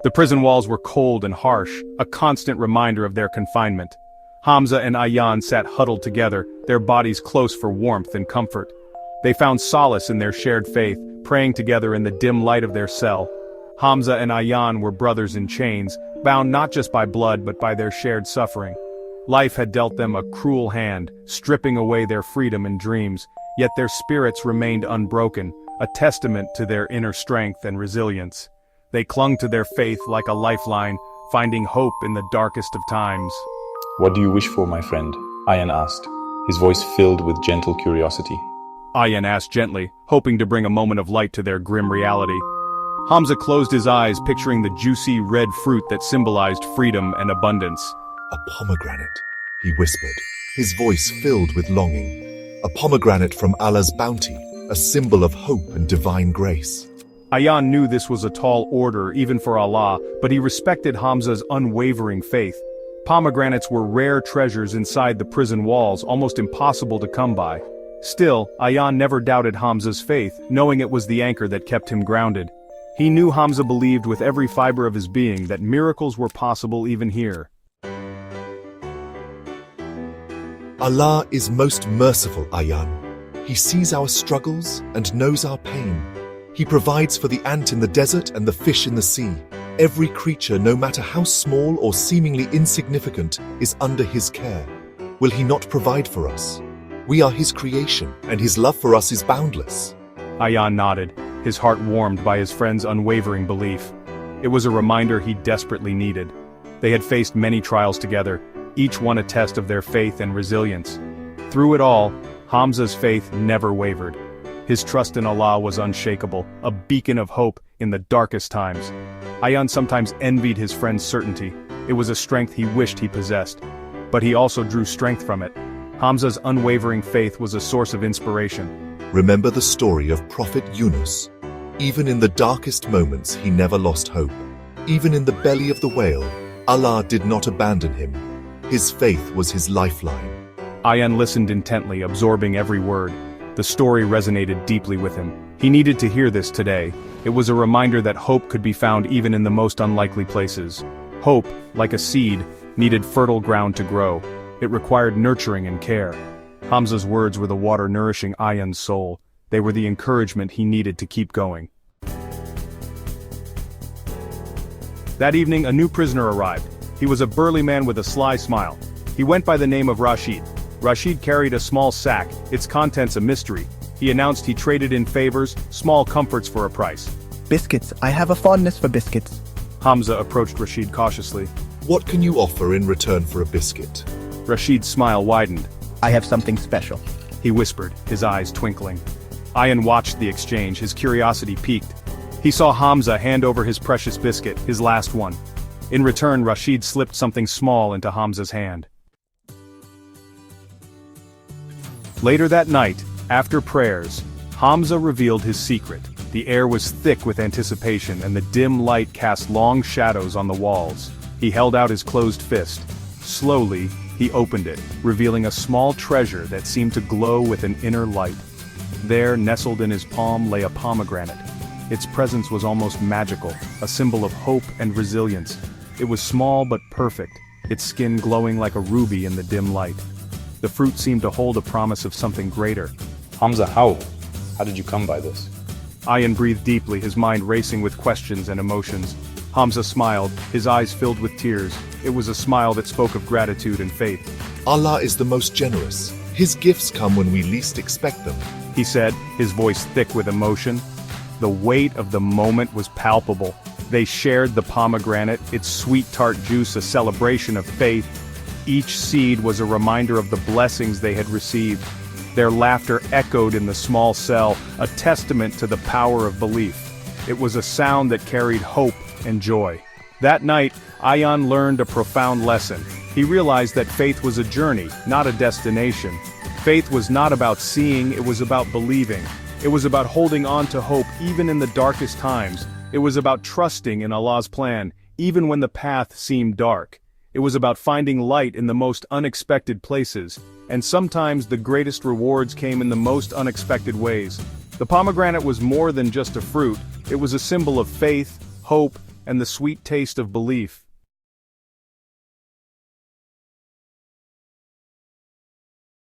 The prison walls were cold and harsh, a constant reminder of their confinement. Hamza and Ayaan sat huddled together, their bodies close for warmth and comfort. They found solace in their shared faith, praying together in the dim light of their cell. Hamza and Ayaan were brothers in chains, bound not just by blood but by their shared suffering. Life had dealt them a cruel hand, stripping away their freedom and dreams, yet their spirits remained unbroken, a testament to their inner strength and resilience. They clung to their faith like a lifeline, finding hope in the darkest of times. "What do you wish for, my friend?" Ayaan asked, his voice filled with gentle curiosity. Ayaan asked gently, hoping to bring a moment of light to their grim reality. Hamza closed his eyes, picturing the juicy red fruit that symbolized freedom and abundance. "A pomegranate," he whispered, his voice filled with longing. "A pomegranate from Allah's bounty, a symbol of hope and divine grace." Ayaan knew this was a tall order even for Allah, but he respected Hamza's unwavering faith. Pomegranates were rare treasures inside the prison walls, almost impossible to come by. Still, Ayaan never doubted Hamza's faith, knowing it was the anchor that kept him grounded. He knew Hamza believed with every fiber of his being that miracles were possible even here. Allah is most merciful, Ayaan. He sees our struggles and knows our pain. He provides for the ant in the desert and the fish in the sea. Every creature, no matter how small or seemingly insignificant, is under His care. Will He not provide for us? We are His creation, and His love for us is boundless. Ayaan nodded, his heart warmed by his friend's unwavering belief. It was a reminder he desperately needed. They had faced many trials together, each one a test of their faith and resilience. Through it all, Hamza's faith never wavered. His trust in Allah was unshakable, a beacon of hope in the darkest times. Ayaan sometimes envied his friend's certainty. It was a strength he wished he possessed. But he also drew strength from it. Hamza's unwavering faith was a source of inspiration. Remember the story of Prophet Yunus. Even in the darkest moments, he never lost hope. Even in the belly of the whale, Allah did not abandon him. His faith was his lifeline. Ayaan listened intently, absorbing every word. The story resonated deeply with him. He needed to hear this today. It was a reminder that hope could be found even in the most unlikely places. Hope, like a seed, needed fertile ground to grow. It required nurturing and care. Hamza's words were the water nourishing Ayaan's soul. They were the encouragement he needed to keep going. That evening, a new prisoner arrived. He was a burly man with a sly smile. He went by the name of Rashid. Rashid carried a small sack, its contents a mystery. He announced he traded in favors, small comforts for a price. "Biscuits. I have a fondness for biscuits." Hamza approached Rashid cautiously. What can you offer in return for a biscuit? Rashid's smile widened. "I have something special." He whispered, his eyes twinkling. Ayaan watched the exchange, his curiosity piqued. He saw Hamza hand over his precious biscuit, his last one. In return, Rashid slipped something small into Hamza's hand. Later that night, after prayers, Hamza revealed his secret. The air was thick with anticipation and the dim light cast long shadows on the walls. He held out his closed fist. Slowly, he opened it, revealing a small treasure that seemed to glow with an inner light. There, nestled in his palm, lay a pomegranate. Its presence was almost magical, a symbol of hope and resilience. It was small but perfect, its skin glowing like a ruby in the dim light. The fruit seemed to hold a promise of something greater. "Hamza, how? How did you come by this?" Ayaan breathed deeply, his mind racing with questions and emotions. Hamza smiled, his eyes filled with tears. It was a smile that spoke of gratitude and faith. Allah is the most generous. His gifts come when we least expect them. He said, his voice thick with emotion. The weight of the moment was palpable. They shared the pomegranate, its sweet tart juice a celebration of faith. Each seed was a reminder of the blessings they had received. Their laughter echoed in the small cell, a testament to the power of belief. It was a sound that carried hope and joy. That night, Ayaan learned a profound lesson. He realized that faith was a journey, not a destination. Faith was not about seeing, it was about believing. It was about holding on to hope even in the darkest times. It was about trusting in Allah's plan, even when the path seemed dark. It was about finding light in the most unexpected places, and sometimes the greatest rewards came in the most unexpected ways. The pomegranate was more than just a fruit, it was a symbol of faith, hope, and the sweet taste of belief.